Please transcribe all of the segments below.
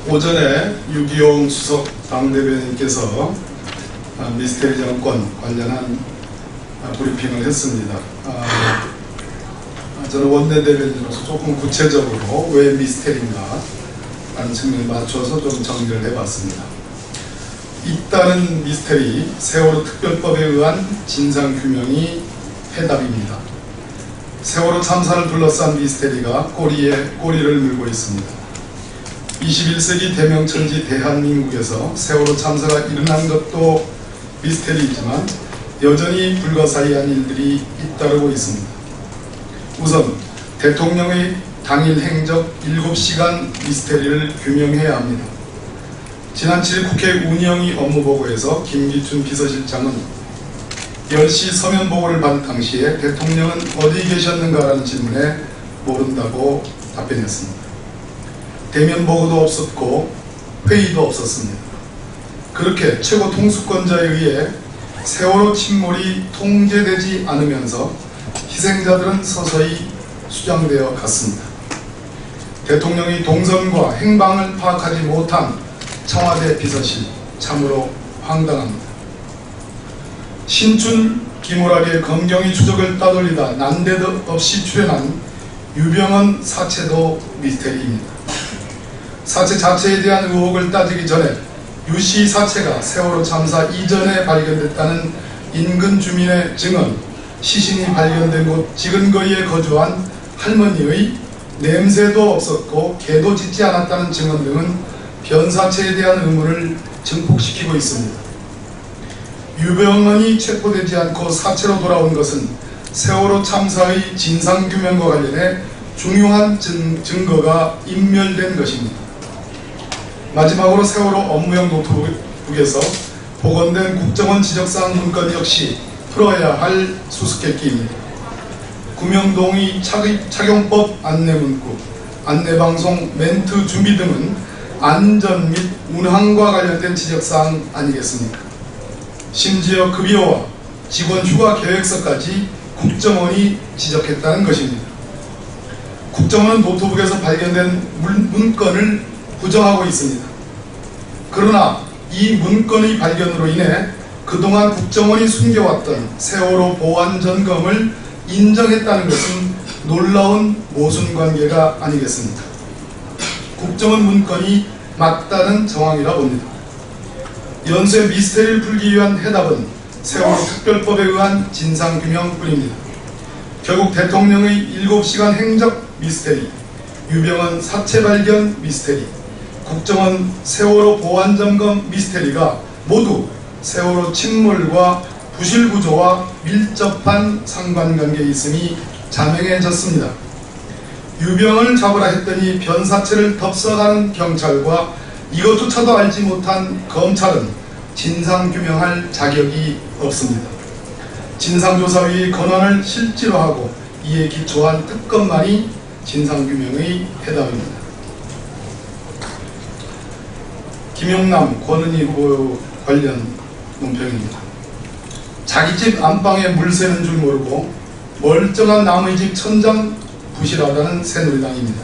오전에 유기용 수석 당대변인께서 미스테리 정권 관련한 브리핑을 했습니다. 저는 원내대변인으로서 조금 구체적으로 왜 미스테리인가 라는 측면에 맞춰서 좀 정리를 해봤습니다. 잇따른 미스테리, 세월호 특별법에 의한 진상규명이 해답입니다. 세월호 참사를 둘러싼 미스테리가 꼬리에 꼬리를 물고 있습니다. 21세기 대명천지 대한민국에서 세월호 참사가 일어난 것도 미스테리이지만 여전히 불가사의한 일들이 잇따르고 있습니다. 우선 대통령의 당일 행적 7시간 미스테리를 규명해야 합니다. 지난 7일 국회 운영위 업무보고에서 김기춘 비서실장은 10시 서면보고를 받은 당시에 대통령은 어디 계셨는가라는 질문에 모른다고 답변했습니다. 대면보고도 없었고 회의도 없었습니다. 그렇게 최고 통수권자에 의해 세월호 침몰이 통제되지 않으면서 희생자들은 서서히 수장되어 갔습니다. 대통령이 동선과 행방을 파악하지 못한 청와대 비서실, 참으로 황당합니다. 신춘 김오락의 검경이 추적을 따돌리다 난데없이 출연한 유병헌 사체도 미스테리입니다. 사체 자체에 대한 의혹을 따지기 전에 유씨 사체가 세월호 참사 이전에 발견됐다는 인근 주민의 증언, 시신이 발견된 곳 지근거리에 거주한 할머니의 냄새도 없었고 개도 짖지 않았다는 증언 등은 변사체에 대한 의문을 증폭시키고 있습니다. 유병헌이 체포되지 않고 사체로 돌아온 것은 세월호 참사의 진상규명과 관련해 중요한 증거가 인멸된 것입니다. 마지막으로 세월호 업무용 노트북에서 복원된 국정원 지적사항 문건 역시 풀어야 할 수수께끼입니다. 구명동의 착용법 안내문구, 안내방송 멘트 준비 등은 안전 및 운항과 관련된 지적사항 아니겠습니까? 심지어 급여와 직원 휴가 계획서까지 국정원이 지적했다는 것입니다. 국정원은 노트북에서 발견된 문건을 부정하고 있습니다. 그러나 이 문건의 발견으로 인해 그동안 국정원이 숨겨왔던 세월호 보안 점검을 인정했다는 것은 놀라운 모순관계가 아니겠습니까? 국정원 문건이 맞다는 정황이라 봅니다. 연쇄 미스테리를 풀기 위한 해답은 세월호 특별법에 의한 진상규명뿐입니다. 결국 대통령의 7시간 행적 미스테리, 유병헌 사체 발견 미스테리, 국정원 세월호 보안점검 미스테리가 모두 세월호 침몰과 부실구조와 밀접한 상관관계에 있음이 자명해졌습니다. 유병헌을 잡으라 했더니 변사체를 덥석하는 경찰과 이것조차도 알지 못한 검찰은 진상규명할 자격이 없습니다. 진상조사위의 권한을 실지로 하고 이에 기초한 특검만이 진상규명의 해답입니다. 김용남, 권은희 후보 관련 논평입니다. 자기 집 안방에 물 새는 줄 모르고 멀쩡한 남의 집 천장 부실하다는 새누리당입니다.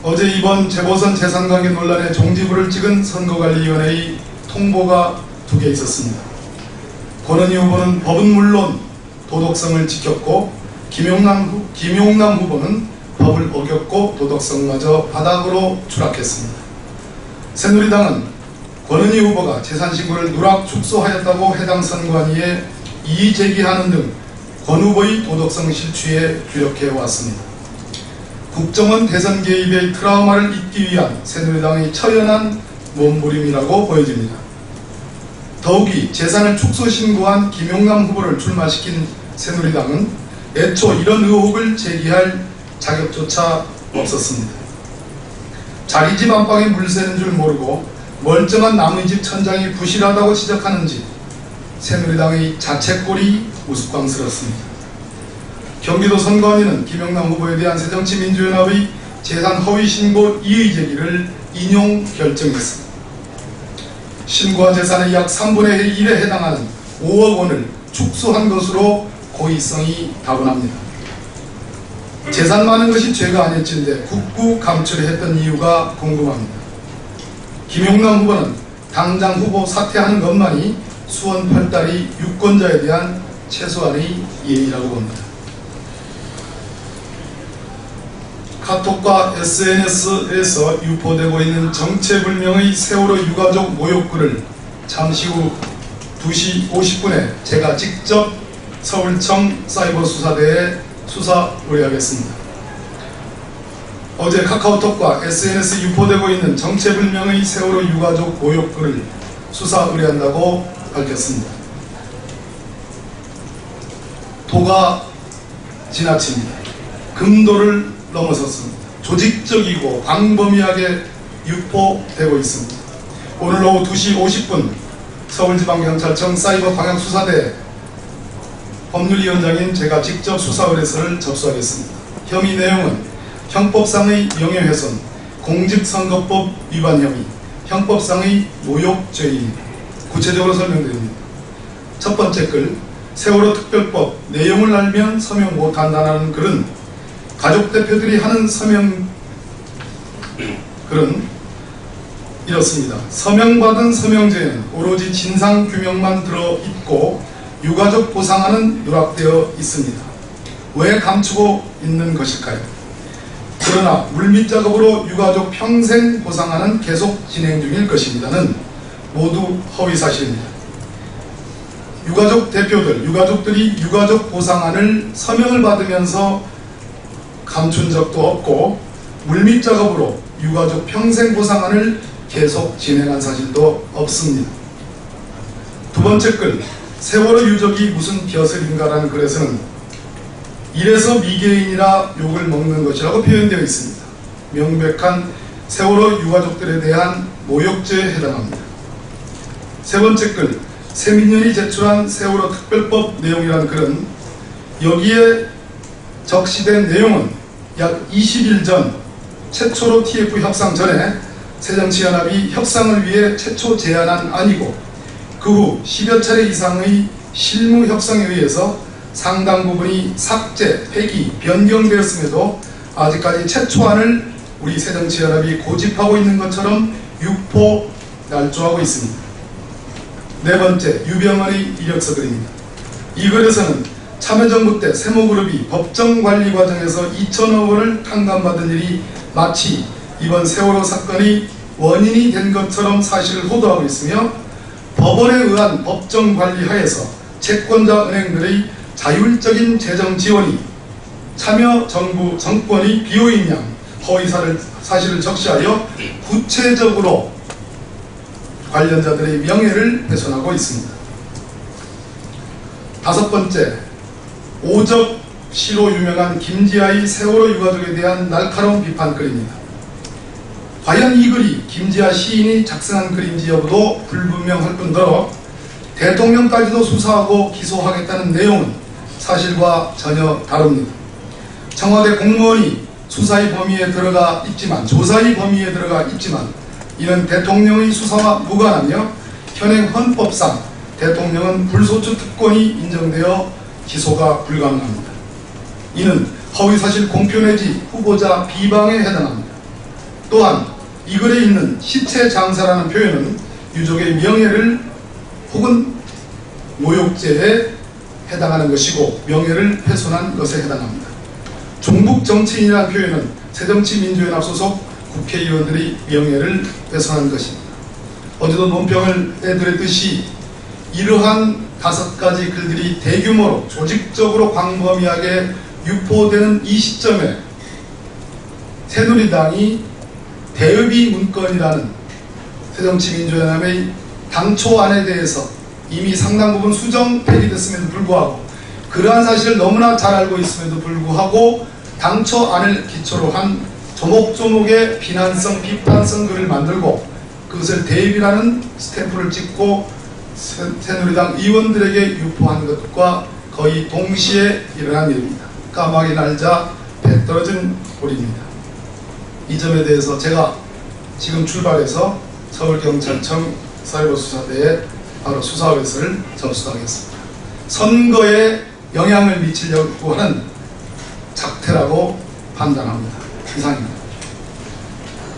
어제 이번 재보선 재산관계 논란에 종지부를 찍은 선거관리위원회의 통보가 2개 있었습니다. 권은희 후보는 법은 물론 도덕성을 지켰고 김용남 후보는 법을 어겼고 도덕성마저 바닥으로 추락했습니다. 새누리당은 권은희 후보가 재산신고를 누락 축소하였다고 해당 선관위에 이의 제기하는 등 권 후보의 도덕성 실추에 주력해왔습니다. 국정원 대선 개입의 트라우마를 잊기 위한 새누리당의 처연한 몸부림이라고 보여집니다. 더욱이 재산을 축소 신고한 김용남 후보를 출마시킨 새누리당은 애초 이런 의혹을 제기할 자격조차 없었습니다. 자기 집 안방에 물 새는 줄 모르고 멀쩡한 남의 집 천장이 부실하다고 지적하는지 새누리당의 자책골이 우스꽝스럽습니다. 경기도 선관위는 김용남 후보에 대한 새정치민주연합의 재산 허위 신고 이의 제기를 인용 결정했습니다. 신고한 재산의 약 3분의 1에 해당하는 5억 원을 축소한 것으로 고의성이 다분합니다. 재산 많은 것이 죄가 아닐진데 국구 감출을 했던 이유가 궁금합니다. 김용남 후보는 당장 후보 사퇴하는 것만이 수원 8다리 유권자에 대한 최소한의 예의라고 봅니다. 카톡과 SNS에서 유포되고 있는 정체불명의 세월호 유가족 모욕글을 잠시 후 2시 50분에 제가 직접 서울청 사이버수사대에 수사 의뢰하겠습니다. 어제 카카오톡과 SNS 유포되고 있는 정체불명의 세월호 유가족 모욕글을 수사 의뢰한다고 밝혔습니다. 도가 지나칩니다. 금도를 넘어섰습니다. 조직적이고 광범위하게 유포되고 있습니다. 오늘 오후 2시 50분 서울지방경찰청 사이버광역수사대 법률위원장인 제가 직접 수사 의뢰서를 접수하겠습니다. 혐의 내용은 형법상의 명예훼손, 공직선거법 위반 혐의, 형법상의 모욕죄입니다. 구체적으로 설명드립니다. 첫 번째 글, 세월호 특별법 내용을 알면 서명 못한다는 글은 가족 대표들이 하는 서명 글은 이렇습니다. 서명받은 서명제에는 오로지 진상규명만 들어있고 유가족 보상안은 누락되어 있습니다. 왜 감추고 있는 것일까요? 그러나 물밑작업으로 유가족 평생 보상안은 계속 진행 중일 것입니다는 모두 허위사실입니다. 유가족 대표들, 유가족들이 유가족 보상안을 서명을 받으면서 감춘 적도 없고 물밑작업으로 유가족 평생 보상안을 계속 진행한 사실도 없습니다. 두 번째 글, 세월호 유족이 무슨 벼슬인가라는 글에서는 이래서 미개인이라 욕을 먹는 것이라고 표현되어 있습니다. 명백한 세월호 유가족들에 대한 모욕죄에 해당합니다. 세 번째 글, 세민연이 제출한 세월호 특별법 내용이라는 글은 여기에 적시된 내용은 약 20일 전 최초로 TF 협상 전에 새정치연합이 협상을 위해 최초 제안한 안이고 그 후 10여 차례 이상의 실무 협상에 의해서 상당 부분이 삭제, 폐기, 변경되었음에도 아직까지 최초안을 우리 새정치연합이 고집하고 있는 것처럼 유포, 날조하고 있습니다. 네 번째, 유병헌의 이력서 글입니다. 이 글에서는 참여정부 때 세모그룹이 법정관리 과정에서 2천억 원을 탕감받은 일이 마치 이번 세월호 사건의 원인이 된 것처럼 사실을 호도하고 있으며 법원에 의한 법정관리 하에서 채권자 은행들의 자율적인 재정 지원이 참여정부 정권의 비호인 양 허위 사실을 적시하여 구체적으로 관련자들의 명예를 훼손하고 있습니다. 다섯 번째, 오적시로 유명한 김지아의 세월호 유가족에 대한 날카로운 비판글입니다. 과연 이 글이 김지아 시인이 작성한 글인지 여부도 불분명할 뿐더러 대통령까지도 수사하고 기소하겠다는 내용은 사실과 전혀 다릅니다. 청와대 공무원이 수사의 범위에 들어가 있지만, 조사의 범위에 들어가 있지만 이는 대통령의 수사와 무관하며 현행 헌법상 대통령은 불소추 특권이 인정되어 기소가 불가능합니다. 이는 허위사실 공표 내지 후보자 비방에 해당합니다. 또한 이 글에 있는 시체장사라는 표현은 유족의 명예를 혹은 모욕죄에 해당하는 것이고 명예를 훼손한 것에 해당합니다. 종북정치인이라는 표현은 새정치민주연합 소속 국회의원들의 명예를 훼손한 것입니다. 어제도 논평을 해드렸듯이 이러한 5가지 글들이 대규모로 조직적으로 광범위하게 유포되는 이 시점에 새누리당이 대의비 문건이라는 새정치민주연합의 당초안에 대해서 이미 상당 부분 수정 폐기됐음에도 불구하고 그러한 사실을 너무나 잘 알고 있음에도 불구하고 당초안을 기초로 한 조목조목의 비난성, 비판성 글을 만들고 그것을 대의비라는 스탬프를 찍고 새누리당 의원들에게 유포한 것과 거의 동시에 일어난 일입니다. 까마귀 날자 배 떨어진 꼴입니다. 이 점에 대해서 제가 지금 출발해서 서울경찰청 사이버수사대에 바로 수사의뢰서를 접수하겠습니다. 선거에 영향을 미치려고 하는 작태라고 판단합니다. 이상입니다.